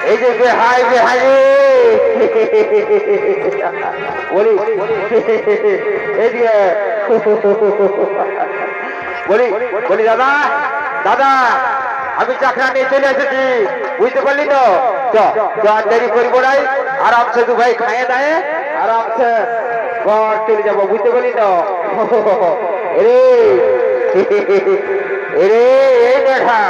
এই যে বেহাই বেহাই বলি বলি বলি দাদা দাদা আমি চাকরা নিয়ে চলে এসেছি বুঝতে পারলি তো আর দেরি করবো নাই আরামসে দু ভাই খাইয়ে দেয় আরামসে ঘর চলে যাবো বুঝতে পারলি তো এরে এরে এই দেখা